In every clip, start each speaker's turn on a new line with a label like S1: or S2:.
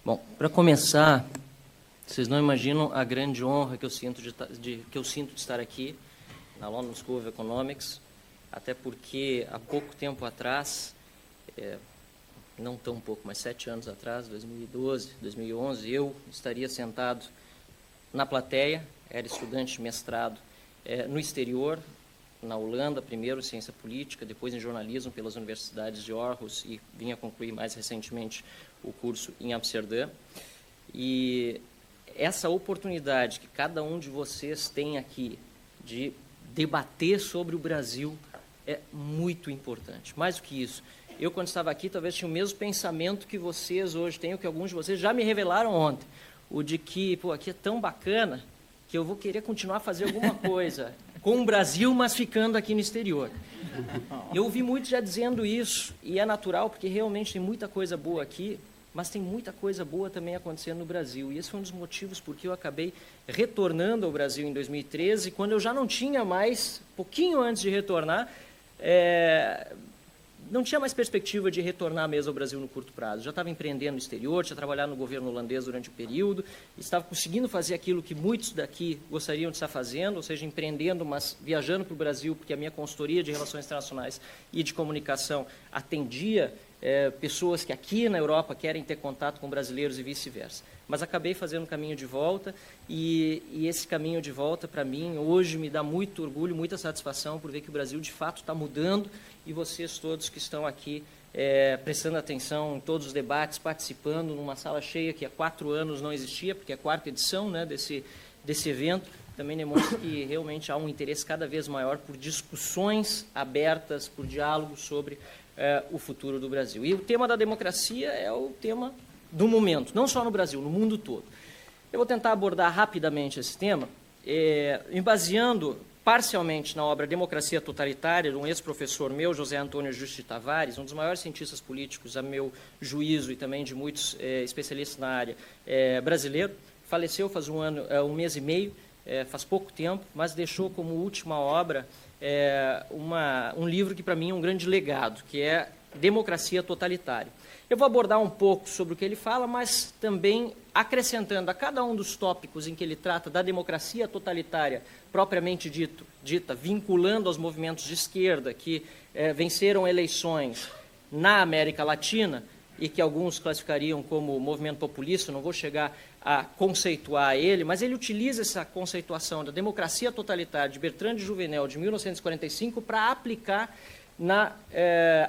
S1: Bom, para começar, vocês não imaginam a grande honra que eu sinto de estar aqui na London School of Economics, até porque há pouco tempo atrás, não tão pouco, mas 7 anos atrás, 2012, 2011, eu estaria sentado na plateia, era estudante de mestrado no exterior, na Holanda, primeiro em ciência política, depois em jornalismo pelas universidades de Aarhus e vinha concluir mais recentemente o curso em Amsterdã. E essa oportunidade que cada um de vocês tem aqui de debater sobre o Brasil é muito importante. Mais do que isso, eu quando estava aqui talvez tinha o mesmo pensamento que vocês hoje têm, o que alguns de vocês já me revelaram ontem, o de que, pô, aqui é tão bacana que eu vou querer continuar a fazer alguma coisa com o Brasil, mas ficando aqui no exterior. Eu ouvi muitos já dizendo isso, e é natural, porque realmente tem muita coisa boa aqui, mas tem muita coisa boa também acontecendo no Brasil. E esse foi um dos motivos porque eu acabei retornando ao Brasil em 2013, quando eu já não tinha mais, pouquinho antes de retornar, não tinha mais perspectiva de retornar mesmo ao Brasil no curto prazo. Já estava empreendendo no exterior, tinha trabalhado no governo holandês durante o período, estava conseguindo fazer aquilo que muitos daqui gostariam de estar fazendo, ou seja, empreendendo, mas viajando para o Brasil, porque a minha consultoria de relações internacionais e de comunicação atendia pessoas que aqui na Europa querem ter contato com brasileiros e vice-versa. Mas acabei fazendo um caminho de volta e esse caminho de volta, para mim, hoje me dá muito orgulho, muita satisfação por ver que o Brasil, de fato, está mudando e vocês todos que estão aqui prestando atenção em todos os debates, participando numa sala cheia que há 4 anos não existia, porque é a 4ª edição, né, desse evento, também demonstra que realmente há um interesse cada vez maior por discussões abertas, por diálogos sobre o futuro do Brasil. E o tema da democracia é o tema do momento, não só no Brasil, no mundo todo. Eu vou tentar abordar rapidamente esse tema, me baseando parcialmente na obra Democracia Totalitária, de um ex-professor meu, José Antônio Justo de Tavares, um dos maiores cientistas políticos, a meu juízo, e também de muitos especialistas na área brasileiro. Faleceu faz um mês e meio, faz pouco tempo, mas deixou como última obra um livro que, para mim, é um grande legado, que é Democracia Totalitária. Eu vou abordar um pouco sobre o que ele fala, mas também acrescentando a cada um dos tópicos em que ele trata da democracia totalitária, propriamente dita, vinculando aos movimentos de esquerda que venceram eleições na América Latina e que alguns classificariam como movimento populista, não vou chegar a conceituar ele, mas ele utiliza essa conceituação da democracia totalitária de Bertrand de Juvenel, de 1945, para aplicar na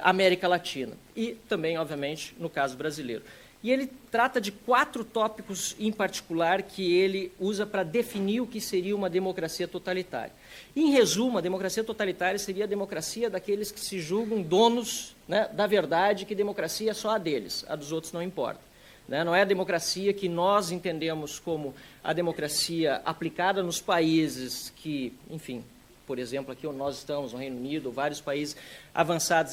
S1: América Latina e também, obviamente, no caso brasileiro. E ele trata de 4 tópicos em particular que ele usa para definir o que seria uma democracia totalitária. Em resumo, a democracia totalitária seria a democracia daqueles que se julgam donos, né, da verdade, que democracia é só a deles, a dos outros não importa. Né? Não é a democracia que nós entendemos como a democracia aplicada nos países que, enfim, por exemplo, aqui onde nós estamos, no Reino Unido, vários países avançados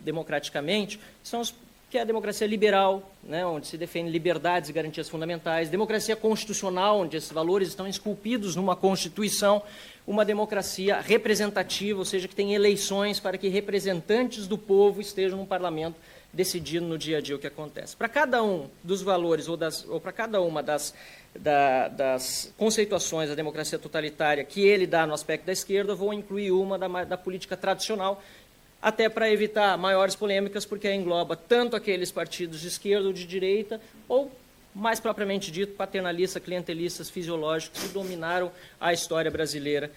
S1: democraticamente, são os que é a democracia liberal, né, onde se defende liberdades e garantias fundamentais, democracia constitucional, onde esses valores estão esculpidos numa Constituição, uma democracia representativa, ou seja, que tem eleições para que representantes do povo estejam no parlamento decidindo no dia a dia o que acontece. Para cada um dos valores, ou para cada uma das conceituações da democracia totalitária que ele dá no aspecto da esquerda, eu vou incluir uma da política tradicional, até para evitar maiores polêmicas, porque engloba tanto aqueles partidos de esquerda ou de direita, ou, mais propriamente dito, paternalistas, clientelistas, fisiológicos, que dominaram a história brasileira,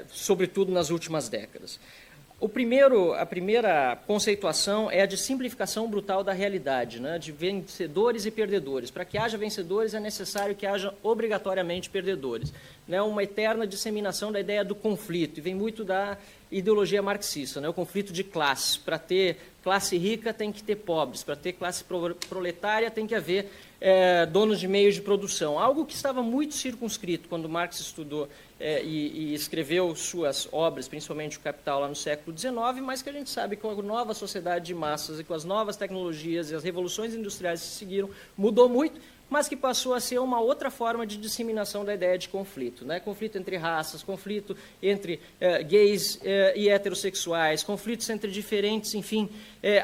S1: sobretudo nas últimas décadas. A primeira conceituação é a de simplificação brutal da realidade, né, de vencedores e perdedores. Para que haja vencedores, é necessário que haja obrigatoriamente perdedores. Né, uma eterna disseminação da ideia do conflito, e vem muito da ideologia marxista, né, o conflito de classes. Para ter classe rica, tem que ter pobres. Para ter classe proletária, tem que haver donos de meios de produção. Algo que estava muito circunscrito quando Marx estudou e escreveu suas obras, principalmente o Capital, lá no século XIX, mas que a gente sabe que com a nova sociedade de massas e com as novas tecnologias e as revoluções industriais que se seguiram, mudou muito, mas que passou a ser uma outra forma de disseminação da ideia de conflito. Né? Conflito entre raças, conflito entre gays e heterossexuais, conflitos entre diferentes, enfim,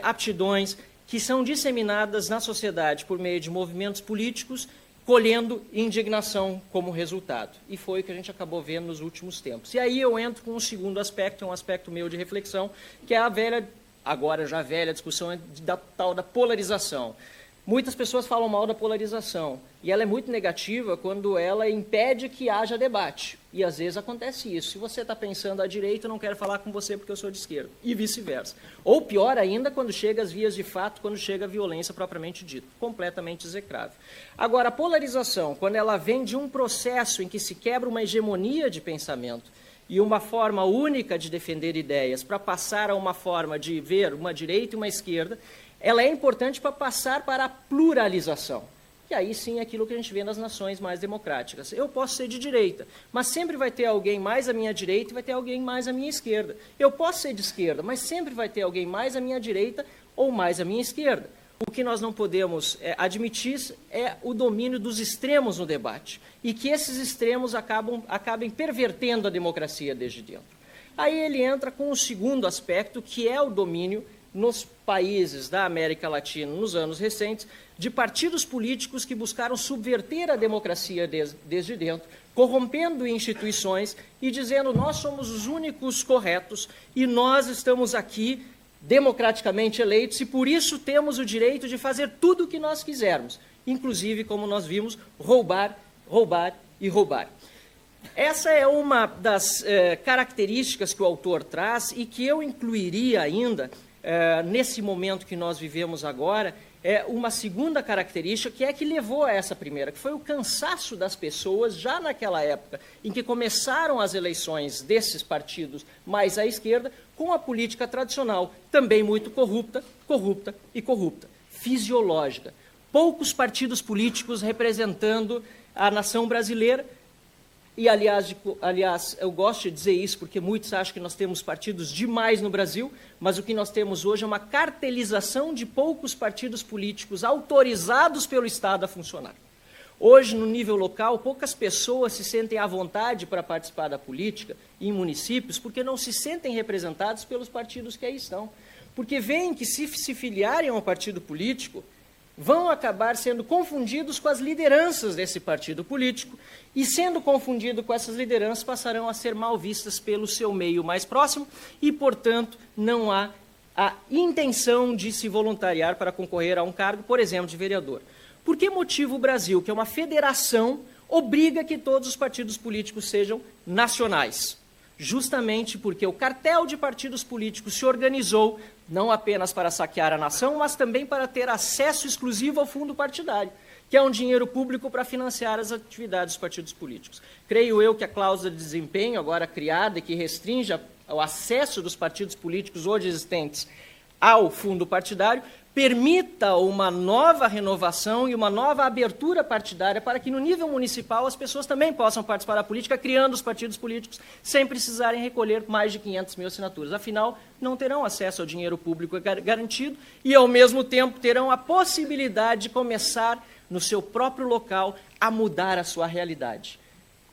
S1: aptidões, que são disseminadas na sociedade por meio de movimentos políticos, colhendo indignação como resultado. E foi o que a gente acabou vendo nos últimos tempos. E aí eu entro com um segundo aspecto, um aspecto meu de reflexão, que é a velha, agora já velha, discussão da tal da polarização. Muitas pessoas falam mal da polarização, e ela é muito negativa quando ela impede que haja debate. E às vezes acontece isso. Se você está pensando à direita, eu não quero falar com você porque eu sou de esquerda, e vice-versa. Ou pior ainda, quando chega às vias de fato, quando chega a violência propriamente dita, completamente execrável. Agora, a polarização, quando ela vem de um processo em que se quebra uma hegemonia de pensamento e uma forma única de defender ideias para passar a uma forma de ver uma direita e uma esquerda, ela é importante para passar para a pluralização. E aí sim é aquilo que a gente vê nas nações mais democráticas. Eu posso ser de direita, mas sempre vai ter alguém mais à minha direita e vai ter alguém mais à minha esquerda. Eu posso ser de esquerda, mas sempre vai ter alguém mais à minha direita ou mais à minha esquerda. O que nós não podemos admitir é o domínio dos extremos no debate, e que esses extremos acabem pervertendo a democracia desde dentro. Aí ele entra com o segundo aspecto, que é o domínio nos países da América Latina, nos anos recentes, de partidos políticos que buscaram subverter a democracia desde dentro, corrompendo instituições e dizendo: nós somos os únicos corretos e nós estamos aqui democraticamente eleitos e por isso temos o direito de fazer tudo o que nós quisermos, inclusive, como nós vimos, roubar, roubar e roubar. Essa é uma das características que o autor traz e que eu incluiria ainda nesse momento que nós vivemos agora, uma segunda característica que é que levou a essa primeira, que foi o cansaço das pessoas já naquela época em que começaram as eleições desses partidos mais à esquerda, com a política tradicional, também muito corrupta, fisiológica. Poucos partidos políticos representando a nação brasileira. E, aliás, eu gosto de dizer isso porque muitos acham que nós temos partidos demais no Brasil, mas o que nós temos hoje é uma cartelização de poucos partidos políticos autorizados pelo Estado a funcionar. Hoje, no nível local, poucas pessoas se sentem à vontade para participar da política em municípios porque não se sentem representados pelos partidos que aí estão. Porque veem que, se filiarem a um partido político, vão acabar sendo confundidos com as lideranças desse partido político e, sendo confundidos com essas lideranças, passarão a ser mal vistas pelo seu meio mais próximo e, portanto, não há a intenção de se voluntariar para concorrer a um cargo, por exemplo, de vereador. Por que motivo o Brasil, que é uma federação, obriga que todos os partidos políticos sejam nacionais? Justamente porque o cartel de partidos políticos se organizou não apenas para saquear a nação, mas também para ter acesso exclusivo ao fundo partidário, que é um dinheiro público para financiar as atividades dos partidos políticos. Creio eu que a cláusula de desempenho, agora criada e que restringe o acesso dos partidos políticos hoje existentes ao fundo partidário, permita uma nova renovação e uma nova abertura partidária para que, no nível municipal, as pessoas também possam participar da política, criando os partidos políticos, sem precisarem recolher mais de 500 mil assinaturas. Afinal, não terão acesso ao dinheiro público garantido e, ao mesmo tempo, terão a possibilidade de começar, no seu próprio local, a mudar a sua realidade.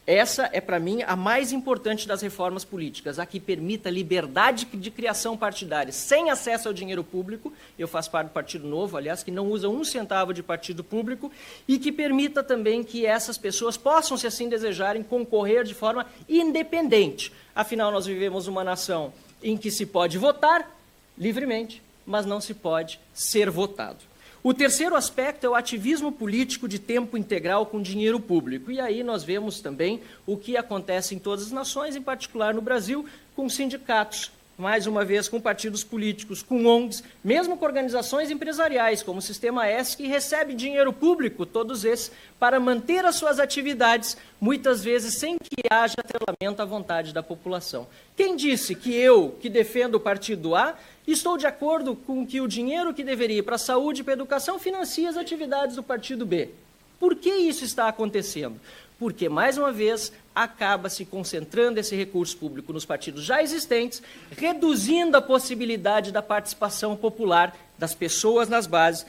S1: Essa é, para mim, a mais importante das reformas políticas, a que permita liberdade de criação partidária, sem acesso ao dinheiro público. Eu faço parte do Partido Novo, aliás, que não usa um centavo de partido público, e que permita também que essas pessoas possam, se assim desejarem, concorrer de forma independente. Afinal, nós vivemos uma nação em que se pode votar livremente, mas não se pode ser votado. O terceiro aspecto é o ativismo político de tempo integral com dinheiro público. E aí nós vemos também o que acontece em todas as nações, em particular no Brasil, com sindicatos, mais uma vez com partidos políticos, com ONGs, mesmo com organizações empresariais, como o Sistema S, que recebe dinheiro público, todos esses, para manter as suas atividades, muitas vezes sem que haja atrelamento à vontade da população. Quem disse que eu, que defendo o partido A, estou de acordo com que o dinheiro que deveria ir para a saúde e para a educação financia as atividades do partido B? Por que isso está acontecendo? Porque, mais uma vez, acaba se concentrando esse recurso público nos partidos já existentes, reduzindo a possibilidade da participação popular das pessoas nas bases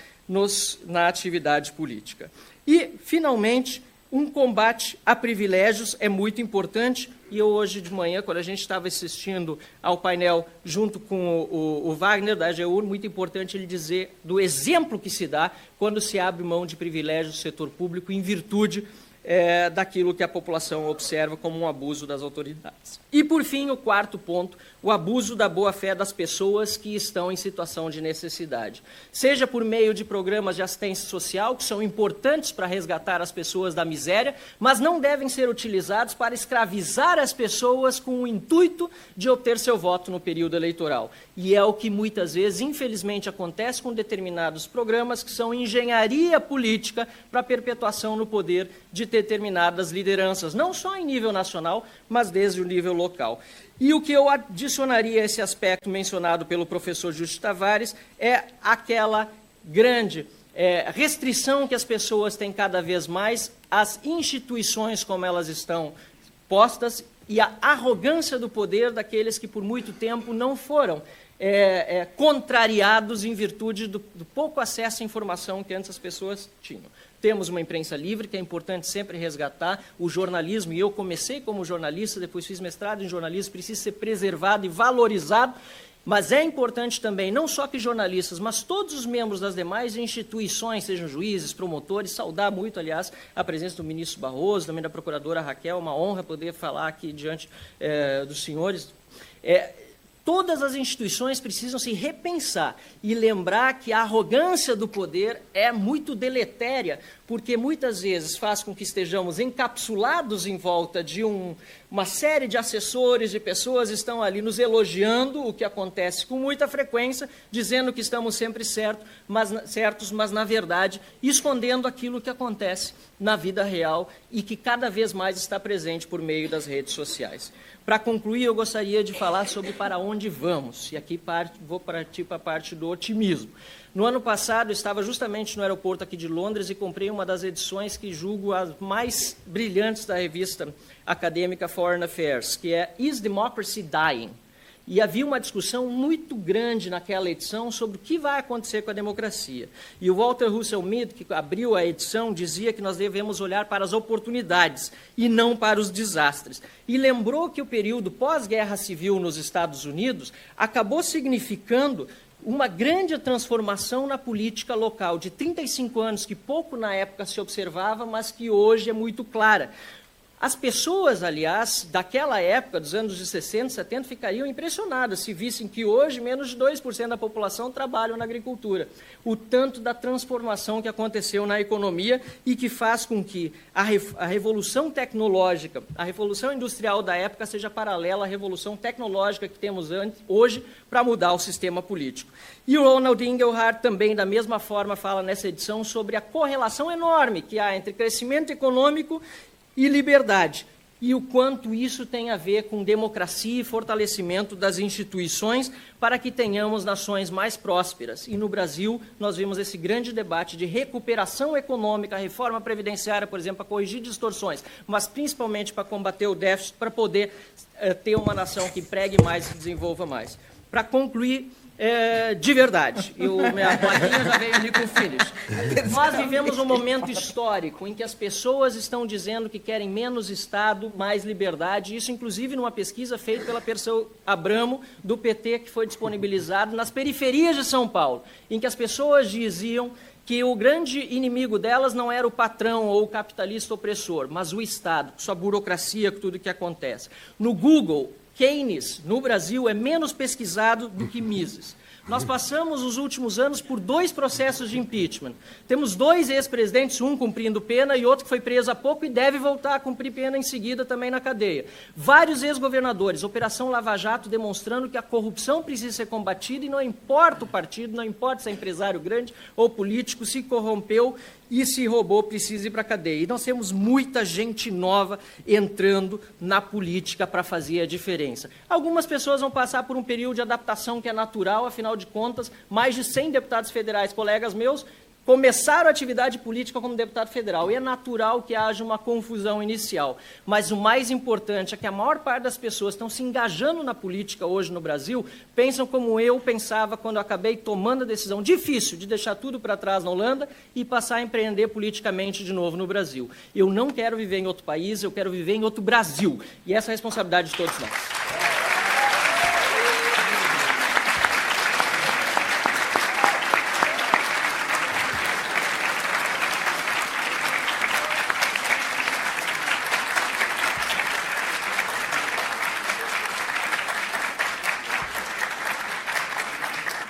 S1: na atividade política. E, finalmente, Um combate a privilégios é muito importante, e eu hoje de manhã, quando a gente estava assistindo ao painel junto com o Wagner, da AGU, muito importante ele dizer do exemplo que se dá quando se abre mão de privilégios do setor público em virtude daquilo que a população observa como um abuso das autoridades. E, por fim, o quarto ponto, o abuso da boa-fé das pessoas que estão em situação de necessidade. Seja por meio de programas de assistência social, que são importantes para resgatar as pessoas da miséria, mas não devem ser utilizados para escravizar as pessoas com o intuito de obter seu voto no período eleitoral. E é o que muitas vezes, infelizmente, acontece com determinados programas que são engenharia política para perpetuação no poder de determinadas lideranças, não só em nível nacional, mas desde o nível local. E o que eu adicionaria a esse aspecto mencionado pelo professor Justo Tavares é aquela grande restrição que as pessoas têm cada vez mais às instituições como elas estão postas e a arrogância do poder daqueles que por muito tempo não foram contrariados em virtude do pouco acesso à informação que antes as pessoas tinham. Temos uma imprensa livre, que é importante sempre resgatar. O jornalismo, e eu comecei como jornalista, depois fiz mestrado em jornalismo, precisa ser preservado e valorizado, mas é importante também, não só que jornalistas, mas todos os membros das demais instituições, sejam juízes, promotores, saudar muito, aliás, a presença do ministro Barroso, também da procuradora Raquel, uma honra poder falar aqui diante dos senhores. Todas as instituições precisam se repensar e lembrar que a arrogância do poder é muito deletéria, porque muitas vezes faz com que estejamos encapsulados em volta de uma série de assessores, de pessoas que estão ali nos elogiando, o que acontece com muita frequência, dizendo que estamos sempre certos, mas na verdade escondendo aquilo que acontece na vida real e que cada vez mais está presente por meio das redes sociais. Para concluir, eu gostaria de falar sobre para onde vamos, e aqui vou partir para a parte do otimismo. No ano passado, eu estava justamente no aeroporto aqui de Londres e comprei uma das edições que julgo as mais brilhantes da revista acadêmica Foreign Affairs, que é Is Democracy Dying? E havia uma discussão muito grande naquela edição sobre o que vai acontecer com a democracia. E o Walter Russell Mead, que abriu a edição, dizia que nós devemos olhar para as oportunidades e não para os desastres. E lembrou que o período pós-guerra civil nos Estados Unidos acabou significando uma grande transformação na política local, de 35 anos, que pouco na época se observava, mas que hoje é muito clara. As pessoas, aliás, daquela época, dos anos de 60, 70, ficariam impressionadas se vissem que hoje menos de 2% da população trabalham na agricultura. O tanto da transformação que aconteceu na economia e que faz com que a revolução tecnológica, a revolução industrial da época seja paralela à revolução tecnológica que temos hoje para mudar o sistema político. E o Ronald Inglehart também, da mesma forma, fala nessa edição sobre a correlação enorme que há entre crescimento econômico e liberdade, e o quanto isso tem a ver com democracia e fortalecimento das instituições para que tenhamos nações mais prósperas. E no Brasil, nós vimos esse grande debate de recuperação econômica, reforma previdenciária, por exemplo, para corrigir distorções, mas principalmente para combater o déficit, para poder ter uma nação que pregue mais e desenvolva mais. Para concluir, de verdade, minha plaquinha já veio ali com o finish. Nós vivemos um momento histórico em que as pessoas estão dizendo que querem menos Estado, mais liberdade, isso inclusive numa pesquisa feita pela Perseu Abramo, do PT, que foi disponibilizado nas periferias de São Paulo, em que as pessoas diziam que o grande inimigo delas não era o patrão ou o capitalista opressor, mas o Estado, sua burocracia, com tudo o que acontece. No Google, Keynes, no Brasil, é menos pesquisado do que Mises. Nós passamos os últimos anos por 2 processos de impeachment. Temos 2 ex-presidentes, um cumprindo pena e outro que foi preso há pouco e deve voltar a cumprir pena em seguida também na cadeia. Vários ex-governadores, Operação Lava Jato, demonstrando que a corrupção precisa ser combatida e não importa o partido, não importa se é empresário grande ou político, se corrompeu e se roubou, precisa ir para a cadeia. E nós temos muita gente nova entrando na política para fazer a diferença. Algumas pessoas vão passar por um período de adaptação que é natural, afinal de contas, mais de 100 deputados federais, colegas meus, começaram a atividade política como deputado federal, e é natural que haja uma confusão inicial. Mas o mais importante é que a maior parte das pessoas que estão se engajando na política hoje no Brasil pensam como eu pensava quando eu acabei tomando a decisão difícil de deixar tudo para trás na Holanda e passar a empreender politicamente de novo no Brasil. Eu não quero viver em outro país, eu quero viver em outro Brasil. E essa é a responsabilidade de todos nós.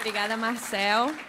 S2: Obrigada, Marcel.